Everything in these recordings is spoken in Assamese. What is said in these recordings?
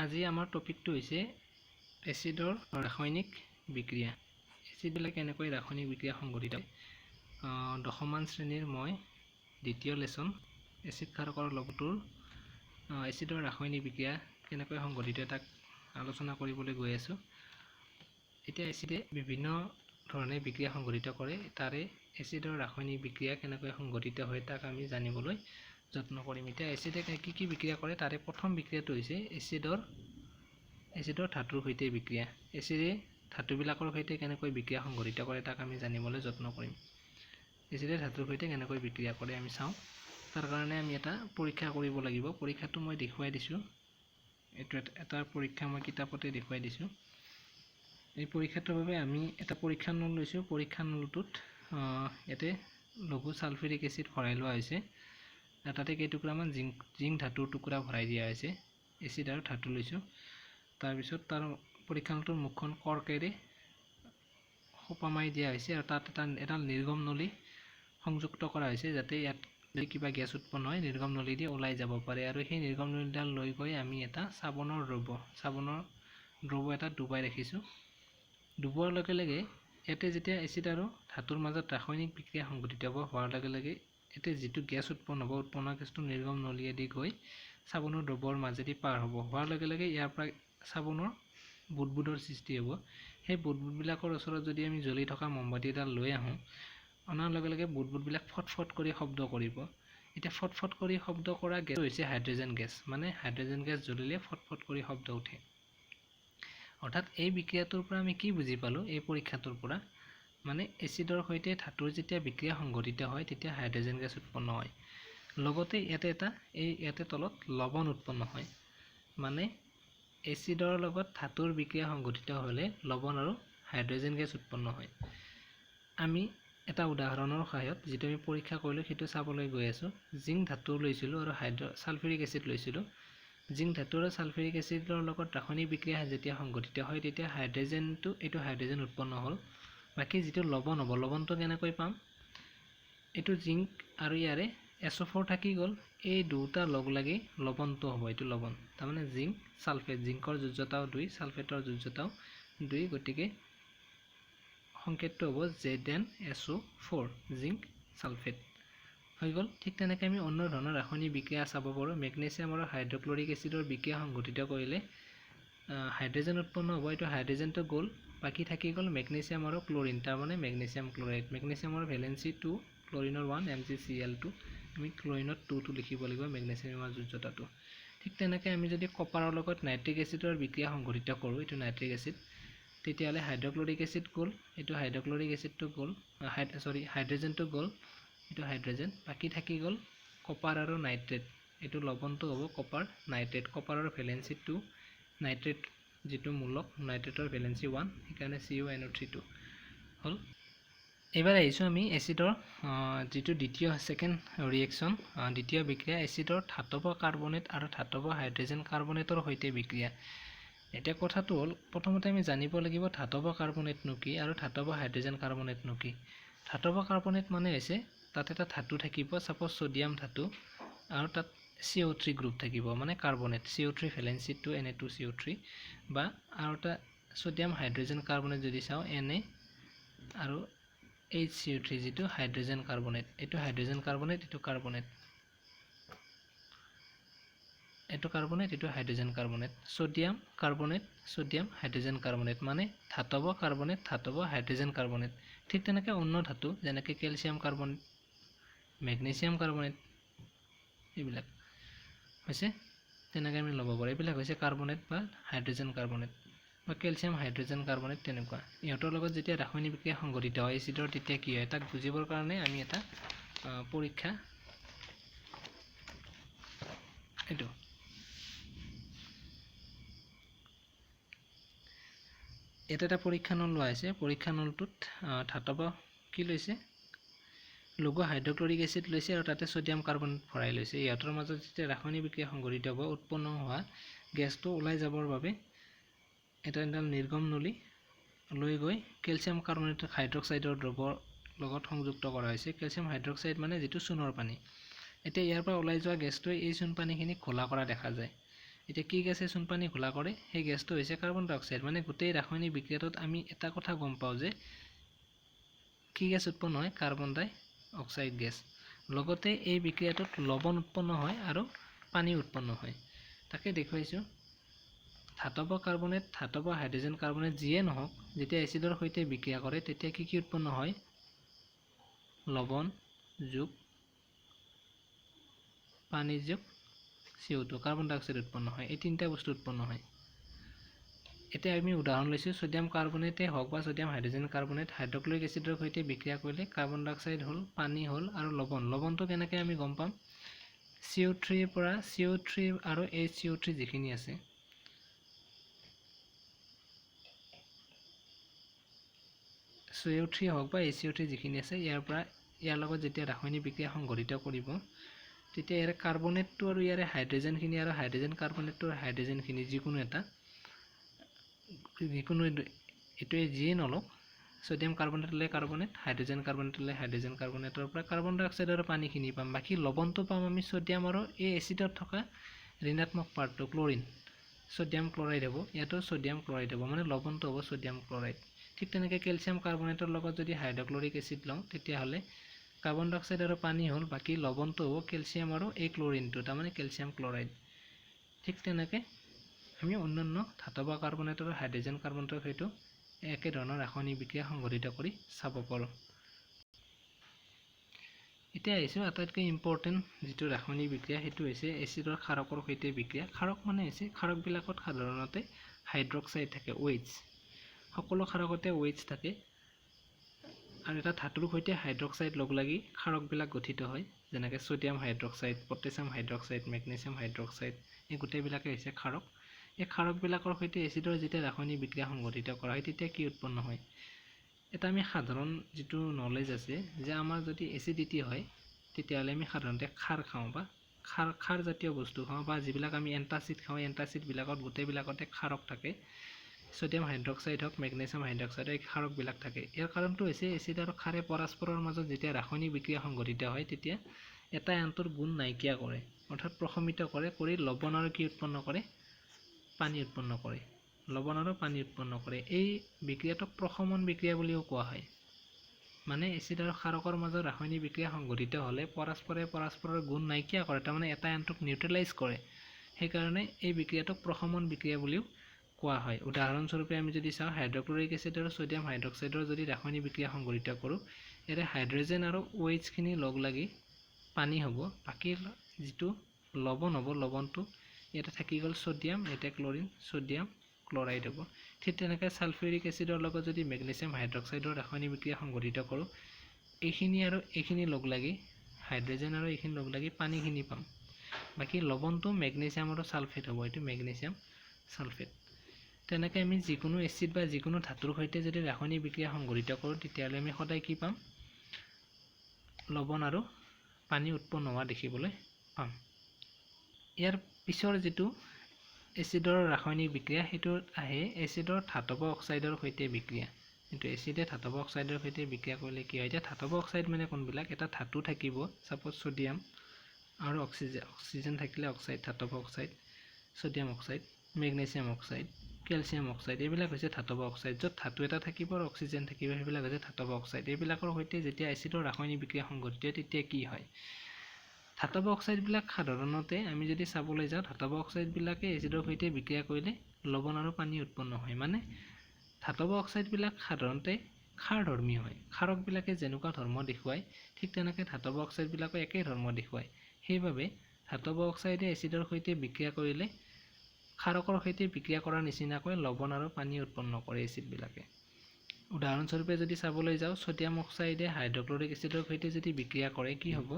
আজি আমাৰ টপিকটো হৈছে এচিডৰ ৰাসায়নিক বিক্ৰিয়া। এচিডবিলাক কেনেকৈ ৰাসায়নিক বিক্ৰিয়া সংঘটিত হয়। দশমমান শ্ৰেণীৰ মই দ্বিতীয় লেছন এচিড ক্ষাৰকৰ লৱণটোৰ এচিডৰ ৰাসায়নিক বিক্ৰিয়া কেনেকৈ সংঘটিত তাক আলোচনা কৰিবলৈ গৈ আছোঁ। এতিয়া এচিডে বিভিন্ন ধৰণে বিক্ৰিয়া সংঘটিত কৰে, তাৰে এচিডৰ ৰাসায়নিক বিক্ৰিয়া কেনেকৈ সংঘটিত হয় তাক আমি জানিবলৈ যত্ন কৰিম। এতিয়া এচিডে কি কি বিক্ৰিয়া কৰে, তাৰে প্ৰথম বিক্ৰিয়াটো হৈছে এচিডৰ ধাতুৰ সৈতে বিক্ৰিয়া। এচিডে ধাতুবিলাকৰ সৈতে কেনেকৈ বিক্ৰিয়া সংঘটিত কৰে তাক আমি জানিবলৈ যত্ন কৰিম। এচিডে ধাতুৰ সৈতে কেনেকৈ বিক্ৰিয়া কৰে আমি চাওঁ। তাৰ কাৰণে আমি এটা পৰীক্ষা কৰিব লাগিব। পৰীক্ষাটো মই দেখুৱাই দিছোঁ। এইটো এটা পৰীক্ষা মই কিতাপতে দেখুৱাই দিছোঁ। এই পৰীক্ষাটোৰ বাবে আমি এটা পৰীক্ষা নল লৈছোঁ। পৰীক্ষা নলটোত ইয়াতে লঘু ছালফিউৰিক এচিড ভৰাই লোৱা হৈছে। তাতে কেইটুকুৰামান জিংক ধাতুৰ টুকুৰা ভৰাই দিয়া হৈছে। এচিড আৰু ধাতু লৈছোঁ। তাৰপিছত তাৰ পৰীক্ষা নলটোৰ মুখখন কৰ্কেৰে সোপা মাৰি দিয়া হৈছে আৰু তাত এডাল নিৰ্গম নলী সংযুক্ত কৰা হৈছে, যাতে ইয়াত যদি কিবা গেছ উৎপন্ন হয় নিৰ্গম নলী দি ওলাই যাব পাৰে। আৰু সেই নিৰ্গম নলীডাল লৈ গৈ আমি এটা চাবোনৰ দ্ৰব্য এটা ডুবাই ৰাখিছোঁ। ডুবোৱাৰ লগে লগে ইয়াতে যেতিয়া এচিড আৰু ধাতুৰ মাজত ৰাসায়নিক বিক্ৰিয়া সংঘটিত হোৱাৰ লগে লগে ইয়াতে যিটো গেছ উৎপন্ন হ'ব, উৎপন্ন গেছটো নিৰ্গম নলীয়েদি গৈ চাবোনৰ দ্ৰব্যৰ মাজেদি পাৰ হ'ব। হোৱাৰ লগে লগে ইয়াৰ পৰা চাবোনৰ বুদবুদৰ সৃষ্টি হ'ব। সেই বুদবুদবিলাকৰ ওচৰত যদি আমি জ্বলি থকা মমবাতিডাল লৈ আহোঁ, অনাৰ লগে লগে বুদবুদবিলাক ফটফট কৰি শব্দ কৰিব। এতিয়া ফটফট কৰি শব্দ কৰা গেছ হৈছে হাইড্ৰজেন গেছ। মানে হাইড্ৰজেন গেছ জ্বলিলে ফটফট কৰি শব্দ উঠে। অৰ্থাৎ এই বিক্ৰিয়াটোৰ পৰা আমি কি বুজি পালোঁ এই পৰীক্ষাটোৰ পৰা, মানে এচিডৰ সৈতে ধাতুৰ যেতিয়া বিক্ৰিয়া সংঘটিত হয় তেতিয়া হাইড্ৰজেন গেছ উৎপন্ন হয়। লগতে ইয়াতে তলত লৱণ উৎপন্ন হয়। মানে এচিডৰ লগত ধাতুৰ বিক্ৰিয়া সংঘটিত হ'লে লৱণ আৰু হাইড্ৰজেন গেছ উৎপন্ন হয়। আমি এটা উদাহৰণৰ সহায়ত যিটো আমি পৰীক্ষা কৰিলোঁ সেইটো চাবলৈ গৈ আছোঁ। জিংক ধাতু লৈছিলোঁ আৰু ছালফিউৰিক এচিড লৈছিলোঁ। জিংক ধাতু আৰু ছালফিউৰিক এচিডৰ লগত ৰাসায়নিক বিক্ৰিয়া যেতিয়া সংঘটিত হয় তেতিয়া হাইড্ৰজেন উৎপন্ন হ'ল। বাকী যিটো লৱণ হ'ব, লৱণটো কেনেকৈ পাম? এইটো জিংক আৰু ইয়াৰে SO4 থাকি গ'ল, এই দুটা লগ লাগি লৱণটো হ'ব। এইটো লৱণ, তাৰমানে জিংক ছালফেট, জিংকৰ যোজ্যতাও 2, ছালফেটৰ যোজ্যতাও 2, গতিকে সংকেতটো হ'ব ZnSO4, জিংক ছালফেট হৈ গ'ল। ঠিক তেনেকৈ আমি অন্য ধৰণৰ ৰাসায়নিক বিক্ৰিয়া চাব পাৰোঁ। মেগনেছিয়াম আৰু হাইড্ৰক্লৰিক এচিডৰ বিক্ৰিয়া সংঘটিত কৰিলে হাইড্ৰজেন উৎপন্ন হ'ব। এইটো হাইড্ৰজেনটো গ'ল, বাকী থাকি গ'ল মেগনেছিয়াম আৰু ক্লৰিন, তাৰমানে মেগনেছিয়াম ক্লৰাইড। মেগনেছিয়ামৰ ভেলেঞ্চি 2, ক্লৰিনৰ 1, MgCl2। আমি ক্লৰিনত 2 লিখিব লাগিব, মেগনেছিয়ামৰ যোজ্যতাটো। ঠিক তেনেকৈ আমি যদি কপাৰৰ লগত নাইট্ৰিক এচিডৰ বিক্ৰিয়া সংঘটিত কৰোঁ, এইটো নাইট্ৰিক এচিড, তেতিয়াহ'লে হাইড্ৰক্লৰিক এচিড গ'ল, এইটো হাইড্ৰক্লৰিক এচিডটো গ'ল, হাইড্ৰজেনটো গ'ল, এইটো হাইড্ৰজেন, বাকী থাকি গ'ল কপাৰ আৰু নাইট্ৰেট। এইটো লৱণটো হ'ব কপাৰ নাইট্ৰেট। কপাৰৰ ভেলেঞ্চি 2, নাইট্ৰেট যিটো মূলক, নাইট্ৰেটৰ ভেলেঞ্চি 1, সেইকাৰণে CuNO3 হ'ল। এইবাৰ আহিছোঁ আমি এচিডৰ যিটো দ্বিতীয় বিক্ৰিয়া, এচিডৰ ধাতৱ কাৰ্বনেট আৰু ধাতৱ হাইড্ৰজেন কাৰ্বনেটৰ সৈতে বিক্ৰিয়া। এতিয়া কথাটো হ'ল, প্ৰথমতে আমি জানিব লাগিব ধাতৱ কাৰ্বনেটনো কি আৰু ধাতৱ হাইড্ৰজেন কাৰ্বনেটনো কি। ধাতৱ কাৰ্বনেট মানে হৈছে তাত এটা ধাতু থাকিব, ছাপ'জ ছ'ডিয়াম ধাতু, আৰু তাত CO3 গ্ৰুপ থাকিব, মানে কাৰ্বনেট, CO3 ভেলেঞ্চি 2, Na2CO3, বা আৰু এটা ছ'ডিয়াম হাইড্ৰজেন কাৰ্বনেট যদি চাওঁ, Na আৰু HCO3, যিটো হাইড্ৰজেন কাৰ্বনেট। এইটো হাইড্ৰজেন কাৰ্বনেট, এইটো কাৰ্বনেট, এইটো কাৰ্বনেট, এইটো hydrogen carbonate. Sodium carbonate, sodium hydrogen carbonate, মানে ধাতৱ কাৰ্বনেট, ধাতৱ হাইড্ৰজেন কাৰ্বনেট। ঠিক তেনেকৈ অন্য ধাতু যেনেকৈ কেলছিয়াম কাৰ্বনেট, মেগনেছিয়াম কাৰ্বনেট, এইবিলাক হৈছে তেনেকৈ আমি ল'ব পাৰোঁ। এইবিলাক হৈছে কাৰ্বনেট বা হাইড্ৰজেন কাৰ্বনেট বা কেলছিয়াম হাইড্ৰজেন কাৰ্বনেট, তেনেকুৱা। ইহঁতৰ লগত যেতিয়া ৰাসায়নিক বিক্ৰিয়া সংঘটিত হয় এচিডৰ, তেতিয়া কি হয় তাক বুজিবৰ কাৰণে আমি এটা পৰীক্ষা, এইটো ইয়াতে এটা পৰীক্ষা নল লোৱা হৈছে। পৰীক্ষা নলটোত ধাতৱ কি লৈছে, লঘু হাইড্ৰক্লৰিক এচিড লৈছে আৰু তাতে ছ'ডিয়াম কাৰ্বনেট ভৰাই লৈছে। ইহঁতৰ মাজত যেতিয়া ৰাসায়নিক বিক্ৰিয়া সংঘটিত হ'ব, উৎপন্ন হোৱা গেছটো ওলাই যাবৰ বাবে এটা নিৰ্গম নলী লৈ গৈ কেলছিয়াম কাৰ্বনেট হাইড্ৰক্সাইডৰ দ্ৰৱৰ লগত সংযুক্ত কৰা হৈছে। কেলছিয়াম হাইড্ৰক্সাইড মানে যিটো চূণৰ পানী। এতিয়া ইয়াৰ পৰা ওলাই যোৱা গেছটোৱে এই চূণ পানীখিনি ঘোলা কৰা দেখা যায়। এতিয়া কি গেছে চূণ পানী ঘোলা কৰে সেই গেছটো হৈছে কাৰ্বন ডাই অক্সাইড মানে গোটেই ৰাসায়নিক বিক্ৰিয়াটোত আমি এটা কথা গম পাওঁ যে কি গেছ উৎপন্ন হয় কাৰ্বন ডাই অক্সাইড গেছ লগতে এই বিক্ৰিয়াটোত লৱণ উৎপন্ন হয় আৰু পানী উৎপন্ন হয় তাকে দেখুৱাইছোঁ ধাতৱ কাৰ্বনেট ধাতৱ হাইড্ৰজেন কাৰ্বনেট যিয়ে নহওক যেতিয়া এচিডৰ সৈতে বিক্ৰিয়া কৰে তেতিয়া কি উৎপন্ন হয় লৱণ যোগ পানী যোগ CO2 কাৰ্বন ডাই অক্সাইড উৎপন্ন হয় এই তিনিটা বস্তু উৎপন্ন হয় এতিয়া আমি উদাহৰণ লৈছোঁ সোডিয়াম কাৰ্বনেটে হওক বা সোডিয়াম হাইড্ৰজেন কাৰ্বনেট হাইড্ৰক্লোৰিক এচিডৰ সৈতে বিক্ৰিয়া কৰিলে কাৰ্বন ডাই অক্সাইড হ'ল পানী হ'ল আৰু লৱণটো কেনেকৈ আমি গম পাম CO3 পৰা CO3 আৰু HCO3 যিখিনি আছে CO3 হওক বা HCO3 যিখিনি আছে ইয়াৰ লগত যেতিয়া ৰাসায়নিক বিক্ৰিয়া সংঘটিত কৰিব তেতিয়া ইয়াৰ কাৰ্বনেটটো আৰু ইয়াৰ হাইড্ৰজেনখিনি আৰু হাইড্ৰজেন কাৰ্বনেটটোৰ হাইড্ৰজেনখিনি যিকোনো এইটোৱে যিয়ে নলওক সোডিয়াম কাৰ্বনেট ল'লে কাৰ্বনেট হাইড্ৰজেন কাৰ্বনেট ল'লে হাইড্ৰজেন কাৰ্বনেটৰ পৰা কাৰ্বন ডাই অক্সাইড আৰু পানীখিনি পাম বাকী লৱণটো পাম আমি সোডিয়াম আৰু এই এচিডত থকা ঋণাত্মক পাৰ্টটো ক্লৰিন সোডিয়াম ক্লৰাইড হ'ব ইয়াতো সোডিয়াম ক্লৰাইড হ'ব মানে লৱণটো হ'ব সোডিয়াম ক্লৰাইড ঠিক তেনেকৈ কেলছিয়াম কাৰ্বনেটৰ লগত যদি হাইড্ৰক্লৰিক এচিড লওঁ তেতিয়াহ'লে কাৰ্বন ডাই অক্সাইড আৰু পানী হ'ল বাকী লৱণটো হ'ব কেলছিয়াম আৰু এই ক্লৰিনটো তাৰমানে কেলছিয়াম ক্লৰাইড ঠিক তেনেকৈ আমি অন্যান্য ধাতৱ কাৰ্বনেট আৰু হাইড্ৰজেন কাৰ্বনেটৰ সৈতে একে ধৰণৰ ৰাসায়নিক বিক্ৰিয়া সংঘটিত কৰি চাব পাৰোঁ এতিয়া আহিছোঁ আটাইতকৈ ইম্পৰ্টেণ্ট যিটো ৰাসায়নিক বিক্ৰিয়া সেইটো হৈছে এচিডৰ ক্ষাৰকৰ সৈতে বিক্ৰিয়া ক্ষাৰক মানে হৈছে ক্ষাৰকবিলাকত সাধাৰণতে হাইড্ৰক্সাইড থাকে OH সকলো ক্ষাৰকতে OH থাকে আৰু এটা ধাতুৰ সৈতে হাইড্ৰক্সাইড লগ লাগি ক্ষাৰকবিলাক গঠিত হয় যেনেকৈ sodium hydroxide potassium hydroxide magnesium hydroxide এই গোটেইবিলাকে হৈছে ক্ষাৰক এই ক্ষাৰকবিলাকৰ সৈতে এচিডৰ যেতিয়া ৰাসায়নিক বিক্ৰিয়া সংঘটিত কৰা হয় তেতিয়া কি উৎপন্ন হয় এটা আমি সাধাৰণ যিটো নলেজ আছে যে আমাৰ যদি এচিডিটি হয় তেতিয়াহ'লে আমি সাধাৰণতে ক্ষাৰ খাওঁ বা ক্ষাৰ জাতীয় বস্তু খাওঁ বা যিবিলাক আমি এণ্টাচিড খাওঁ এণ্টাচিডবিলাকত গোটেইবিলাকতে ক্ষাৰক থাকে সোডিয়াম হাইড্ৰক্সাইড হওক মেগনেছিয়াম হাইড্ৰক্সাইড এই ক্ষাৰকবিলাক থাকে ইয়াৰ কাৰণটো হৈছে এচিড আৰু ক্ষাৰে পৰস্পৰৰ মাজত যেতিয়া ৰাসায়নিক বিক্ৰিয়া সংঘটিত হয় তেতিয়া এটা আনটোৰ গুণ নাইকিয়া কৰে অৰ্থাৎ প্ৰশমিত কৰি লৱণ আৰু কি উৎপন্ন কৰে পানী উৎপন্ন কৰে লৱণ আৰু পানী উৎপন্ন কৰে এই বিক্ৰিয়াটোক প্ৰশমন বিক্ৰিয়া বুলিও কোৱা হয় মানে এচিড আৰু ক্ষাৰকৰ মাজত ৰাসায়নিক বিক্ৰিয়া সংঘটিত হ'লে পৰস্পৰৰ গুণ নাইকিয়া কৰে তাৰমানে এটা আনটোক নিউট্ৰেলাইজ কৰে সেইকাৰণে এই বিক্ৰিয়াটোক প্ৰশমন বিক্ৰিয়া বুলিও কোৱা হয় উদাহৰণস্বৰূপে আমি যদি চাওঁ হাইড্ৰক্লৰিক এচিড আৰু সোডিয়াম হাইড্ৰক্সাইডৰ যদি ৰাসায়নিক বিক্ৰিয়া সংঘটিত কৰোঁ ইয়াৰে হাইড্ৰজেন আৰু OH-খিনি লগ লাগি পানী হ'ব বাকী যিটো লৱণ হ'ব লৱণটো ইয়াতে থাকি গ'ল সোডিয়াম ইয়াতে ক্লৰিন সোডিয়াম ক্লৰাইড হ'ব ঠিক তেনেকৈ ছালফিউৰিক এচিডৰ লগত যদি মেগনেছিয়াম হাইড্ৰক্সাইডৰ ৰাসায়নিক বিক্ৰিয়া সংঘটিত কৰোঁ এইখিনি আৰু এইখিনি লগ লাগি হাইড্ৰজেন আৰু এইখিনি লগ লাগি পানীখিনি পাম বাকী লৱণটো মেগনেছিয়াম আৰু ছালফেট হ'ব এইটো মেগনেছিয়াম ছালফেট তেনেকৈ আমি যিকোনো এচিড বা যিকোনো ধাতুৰ সৈতে যদি ৰাসায়নিক বিক্ৰিয়া সংঘটিত কৰোঁ তেতিয়াহ'লে আমি সদায় কি পাম লৱণ আৰু পানী উৎপন্ন হোৱা দেখিবলৈ পাম ইয়াৰ পিছৰ যিটো এচিডৰ ৰাসায়নিক বিক্ৰিয়া সেইটোত আহে এচিডৰ ধাতৱ অক্সাইডৰ সৈতে বিক্ৰিয়া কিন্তু এচিডে ধাতৱ অক্সাইডৰ সৈতে বিক্ৰিয়া কৰিলে কি হয় এতিয়া ধাতৱ অক্সাইড মানে কোনবিলাক এটা ধাতু থাকিব সাপোজ সোডিয়াম আৰু অক্সিজেন থাকিলে অক্সাইড ধাতৱ oxide sodium oxide magnesium oxide calcium oxide এইবিলাক হৈছে ধাতৱ অক্সাইড য'ত ধাতু এটা থাকিব আৰু অক্সিজেন থাকিব সেইবিলাক হৈছে ধাতৱ অক্সাইড এইবিলাকৰ সৈতে যেতিয়া এচিডৰ ৰাসায়নিক বিক্ৰিয়া সংঘটিত হয় তেতিয়া কি হয় ধাতৱ অক্সাইডবিলাক সাধাৰণতে আমি যদি চাবলৈ যাওঁ ধাতৱ অক্সাইডবিলাকে এচিডৰ সৈতে বিক্ৰিয়া কৰিলে লৱণ আৰু পানী উৎপন্ন হয় মানে ধাতৱ অক্সাইডবিলাক সাধাৰণতে ক্ষাৰধৰ্মী হয় ক্ষাৰকবিলাকে যেনেকুৱা ধৰ্ম দেখুৱায় ঠিক তেনেকৈ ধাতৱ অক্সাইডবিলাকো একেই ধৰ্ম দেখুৱায় সেইবাবে ধাতৱ অক্সাইডে এচিডৰ সৈতে বিক্ৰিয়া কৰিলে ক্ষাৰকৰ সৈতে বিক্ৰিয়া কৰাৰ নিচিনাকৈ লৱণ আৰু পানী উৎপন্ন কৰে এচিডবিলাকে উদাহৰণস্বৰূপে যদি চাবলৈ যাওঁ সোডিয়াম অক্সাইডে হাইড্ৰক্লৰিক এচিডৰ সৈতে যদি বিক্ৰিয়া কৰে কি হ'ব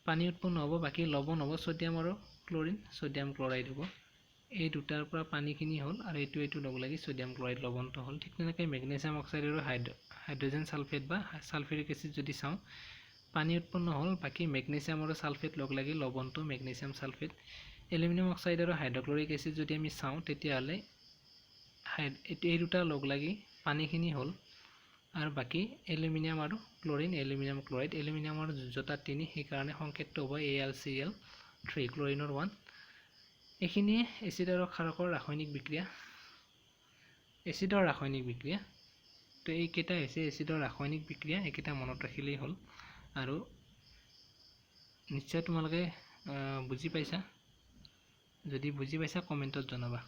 পানী উৎপন্ন হ'ব বাকী লৱণ হ'ব সোডিয়াম আৰু ক্লৰিন সোডিয়াম ক্লৰাইড হ'ব এই দুটাৰ পৰা পানীখিনি হ'ল আৰু এইটো লগ লাগি সোডিয়াম ক্লৰাইড লৱণটো হ'ল ঠিক তেনেকৈ মেগনেছিয়াম অক্সাইড আৰু হাইড্ৰজেন ছালফেট বা ছালফিউৰিক এচিড যদি চাওঁ পানী উৎপন্ন হ'ল বাকী মেগনেছিয়াম আৰু ছালফেট লগ লাগি লৱণটো মেগনেছিয়াম ছালফেট এলুমিনিয়াম অক্সাইড আৰু হাইড্ৰক্লৰিক এচিড যদি আমি চাওঁ তেতিয়াহ'লে এই দুটা লগ লাগি পানীখিনি হ'ল আৰু বাকী এলুমিনিয়াম আৰু ক্লৰিন এলুমিনিয়াম ক্লৰাইড এলুমিনিয়ামৰ যোজ্যতা 3 সেইকাৰণে সংকেতটো হ'ব AlCl3 ক্লৰিনৰ 1 এইখিনিয়ে এচিড আৰু ক্ষাৰকৰ ৰাসায়নিক বিক্ৰিয়া। এচিডৰ ৰাসায়নিক বিক্ৰিয়া তো এইকেইটা হৈছে এচিডৰ ৰাসায়নিক বিক্ৰিয়া। এইকেইটা মনত ৰাখিলেই হ'ল আৰু নিশ্চয় তোমালোকে বুজি পাইছা। যদি বুজি পাইছা কমেণ্টত জনাবা।